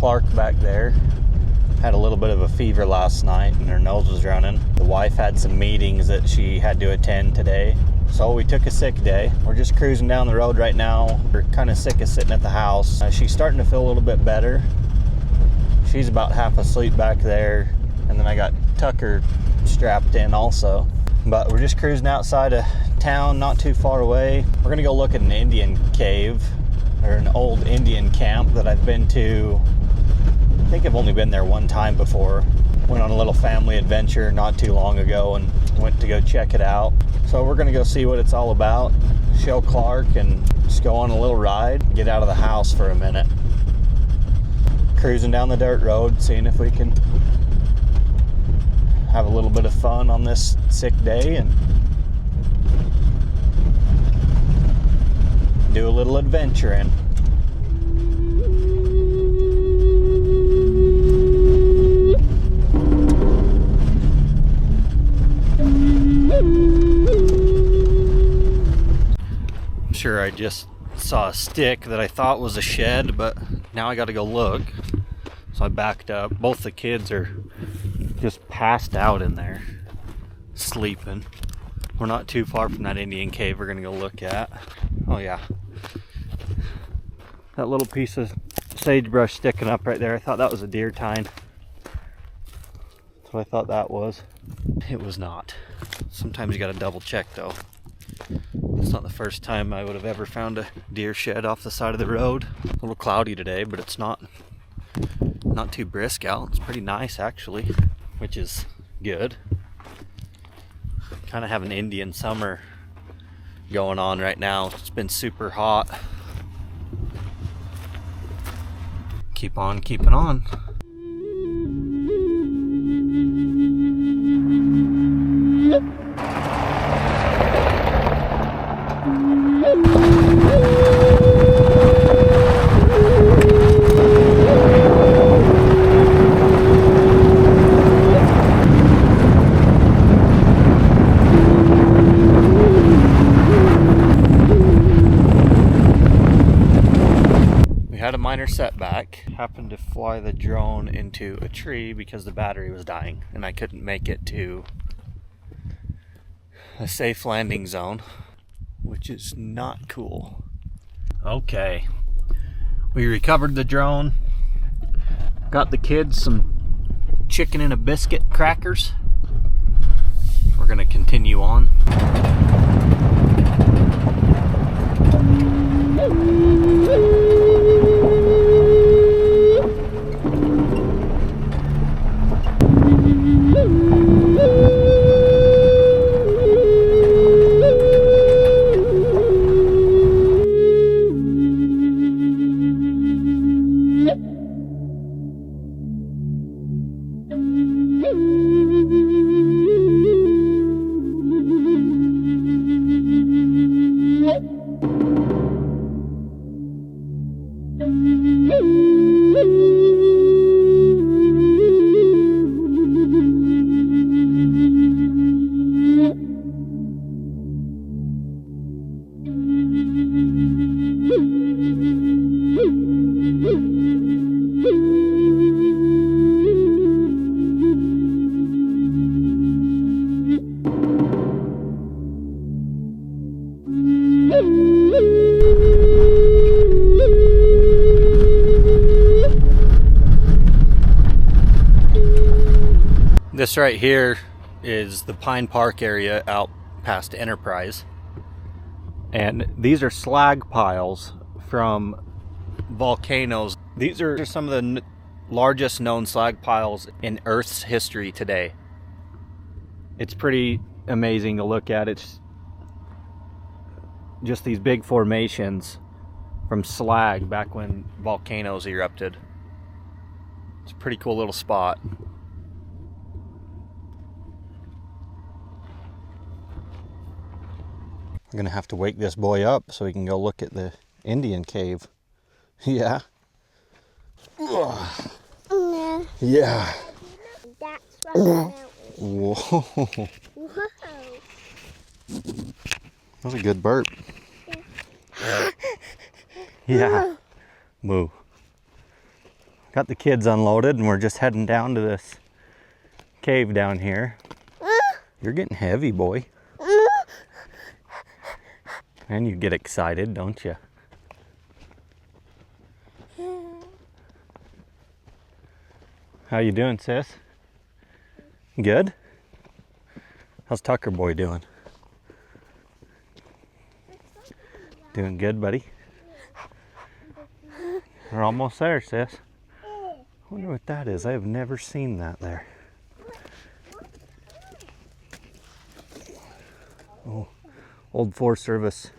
Clark back there had a little bit of a fever last night and her nose was running. The wife had some meetings that she had to attend today, so we took a sick day. We're just cruising down the road right now. We're kind of sick of sitting at the house. She's starting to feel a little bit better. She's about half asleep back there, and then I got Tucker strapped in also. But we're just cruising outside of town, not too far away. We're gonna go look at an Indian cave, or an old Indian camp that I've been to. I think I've only been there one time before. Went on a little family adventure not too long ago and went to go check it out. So we're gonna go see what it's all about, show Clark, and just go on a little ride, get out of the house for a minute. Cruising down the dirt road, seeing if we can have a little bit of fun on this sick day and do a little adventuring. I'm sure I just saw a stick that I thought was a shed, but now I gotta go look. So I backed up. Both the kids are just passed out in there, sleeping. We're not too far from that Indian cave we're gonna go look at. Oh yeah. That little piece of sagebrush sticking up right there, I thought that was a deer tine. That's what I thought that was. It was not. Sometimes you gotta double check though. It's not the first time I would have ever found a deer shed off the side of the road. A little cloudy today, but it's not too brisk out. It's pretty nice actually, which is good. Kind of have an Indian summer going on right now. It's been super hot. Keep on keeping on. Had a minor setback. Happened to fly the drone into a tree because the battery was dying and I couldn't make it to a safe landing zone, which is not cool. Okay, we recovered the drone, got the kids some chicken and a biscuit crackers. We're gonna continue on. This right here is the Pine Park area out past Enterprise. And these are slag piles from volcanoes. These are some of the largest known slag piles in Earth's history today. It's pretty amazing to look at. It's just these big formations from slag back when volcanoes erupted. It's a pretty cool little spot. I'm gonna have to wake this boy up so he can go look at the Indian cave. Yeah. Yeah. Yeah. That's right. Whoa. Whoa. That was a good burp. Yeah. Moo. Got the kids unloaded and we're just heading down to this cave down here. You're getting heavy, boy. And you get excited, don't you? How you doing, sis? Good? How's Tucker boy doing? Doing good, buddy? We're almost there, sis. I wonder what that is. I have never seen that there. Oh, old Forest Service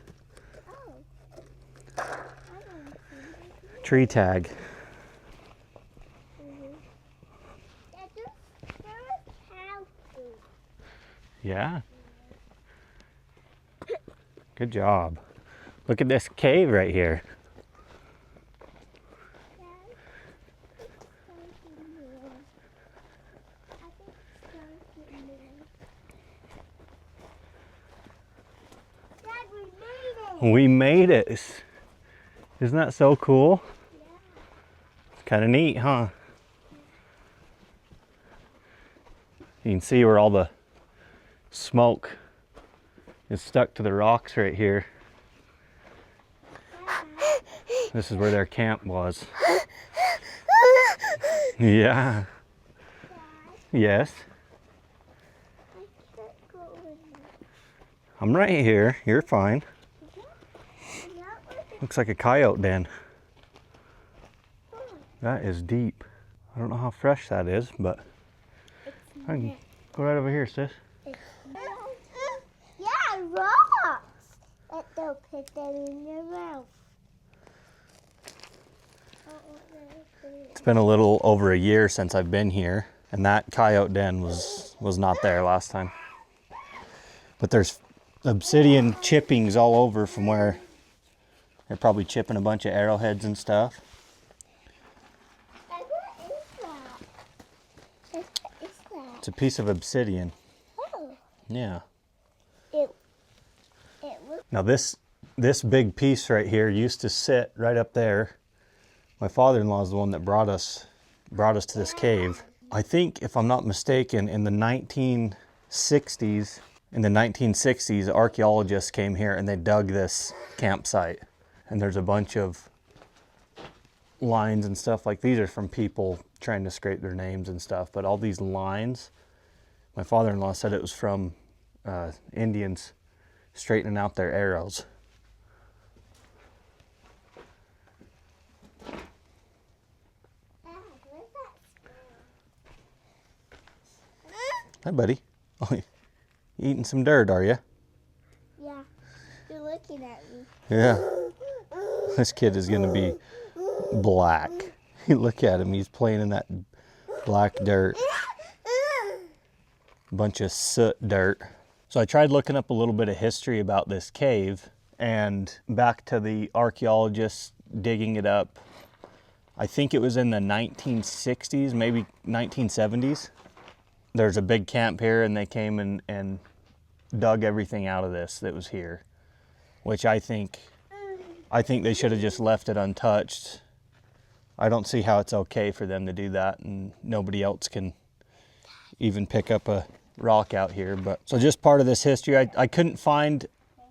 tree tag. Yeah. Good job. Look at this cave right here. We made it. Isn't that so cool? It's kind of neat, huh? You can see where all the smoke is stuck to the rocks right here. This is where their camp was. Yeah. Yes. I'm right here. You're fine. Looks like a coyote den. That is deep. I don't know how fresh that is, but I can go right over here, sis. Yeah, rocks. They'll put them in your mouth. It's been a little over a year since I've been here, and that coyote den was not there last time. But there's obsidian chippings all over from where they're probably chipping a bunch of arrowheads and stuff. And what is that? What is that? It's a piece of obsidian. Oh. Yeah. It looks. Now this big piece right here used to sit right up there. My father-in-law is the one that brought us to this cave. I think, if I'm not mistaken, in the 1960s, archaeologists came here and they dug this campsite. And there's a bunch of lines and stuff like these are from people trying to scrape their names and stuff. But all these lines, my father-in-law said it was from Indians straightening out their arrows. Hi, buddy. Oh, you eating some dirt, are you? Yeah. You're looking at me. Yeah. This kid is going to be black. Look at him. He's playing in that black dirt. Bunch of soot dirt. So I tried looking up a little bit of history about this cave, and back to the archaeologists digging it up. I think it was in the 1960s, maybe 1970s. There's a big camp here, and they came and dug everything out of this that was here, which I think they should have just left it untouched. I don't see how it's okay for them to do that, and nobody else can even pick up a rock out here. But so just part of this history, I couldn't find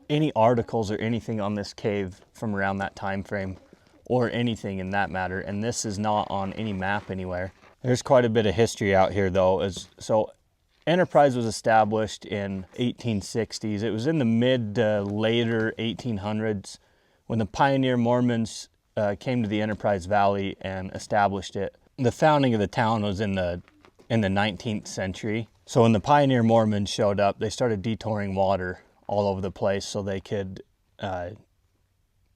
any articles or anything on this cave from around that time frame, or anything in that matter, and this is not on any map anywhere. There's quite a bit of history out here though. So Enterprise was established in 1860s. It was in the mid later 1800s when the pioneer Mormons came to the Enterprise Valley and established it. The founding of the town was in the 19th century. So when the pioneer Mormons showed up, they started detouring water all over the place so they could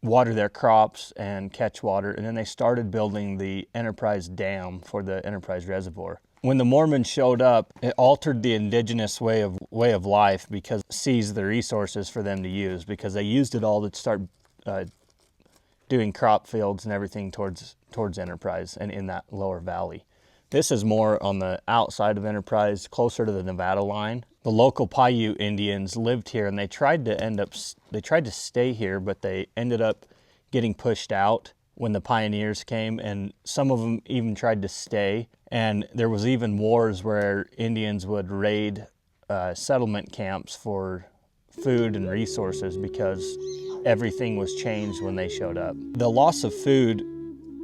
water their crops and catch water, and then they started building the Enterprise Dam for the Enterprise Reservoir. When the Mormons showed up, it altered the indigenous way of life because it seized the resources for them to use, because they used it all to start doing crop fields and everything towards Enterprise and in that lower valley. This is more on the outside of Enterprise, closer to the Nevada line. The local Paiute Indians lived here, and they tried to stay here, but they ended up getting pushed out when the pioneers came, and some of them even tried to stay. And there was even wars where Indians would raid settlement camps for food and resources because everything was changed when they showed up. The loss of food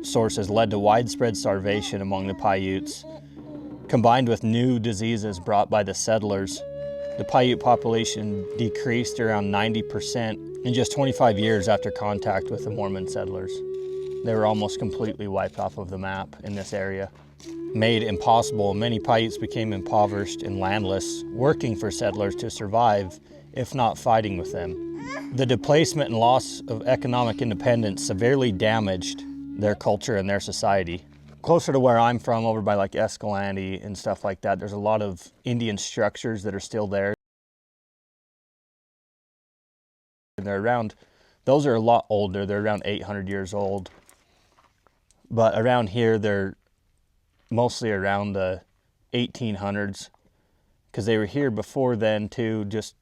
sources led to widespread starvation among the Paiutes. Combined with new diseases brought by the settlers, the Paiute population decreased around 90% in just 25 years after contact with the Mormon settlers. They were almost completely wiped off of the map in this area. Made impossible, many Paiutes became impoverished and landless, working for settlers to survive, if not fighting with them. The displacement and loss of economic independence severely damaged their culture and their society. Closer to where I'm from, over by like Escalante and stuff like that, there's a lot of Indian structures that are still there. They're around, those are a lot older, they're around 800 years old. But around here, they're mostly around the 1800s, because they were here before then too, just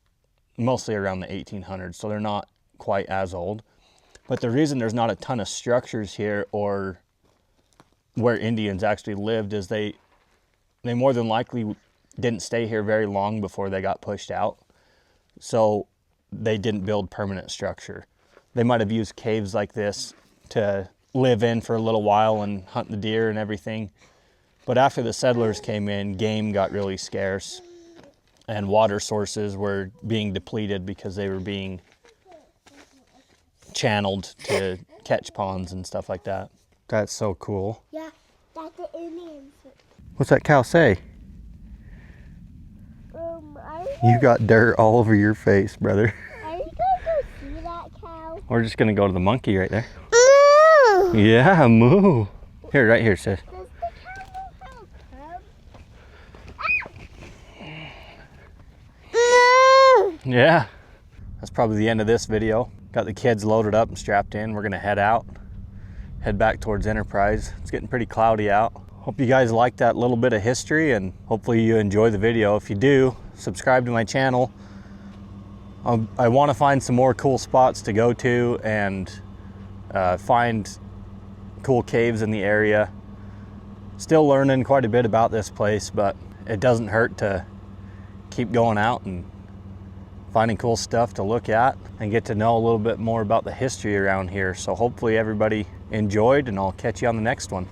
mostly around the 1800s, so they're not quite as old. But the reason there's not a ton of structures here or where Indians actually lived is they more than likely didn't stay here very long before they got pushed out. So they didn't build permanent structure. They might have used caves like this to live in for a little while and hunt the deer and everything. But after the settlers came in, game got really scarce and water sources were being depleted because they were being channeled to catch ponds and stuff like that. That's so cool. Yeah, that's the Indians. What's that cow say? You got dirt all over your face, brother. Are you gonna go see that cow? We're just gonna go to the monkey right there. Moo! Yeah, moo. Here, right here, sis. Does the cow have a cub? Yeah. That's probably the end of this video. Got the kids loaded up and strapped in. We're gonna head out, head back towards Enterprise. It's getting pretty cloudy out. Hope you guys liked that little bit of history, and hopefully you enjoy the video. If you do, subscribe to my channel. I want to find some more cool spots to go to and find cool caves in the area. Still learning quite a bit about this place, but it doesn't hurt to keep going out and finding cool stuff to look at and get to know a little bit more about the history around here. So hopefully everybody enjoyed, and I'll catch you on the next one.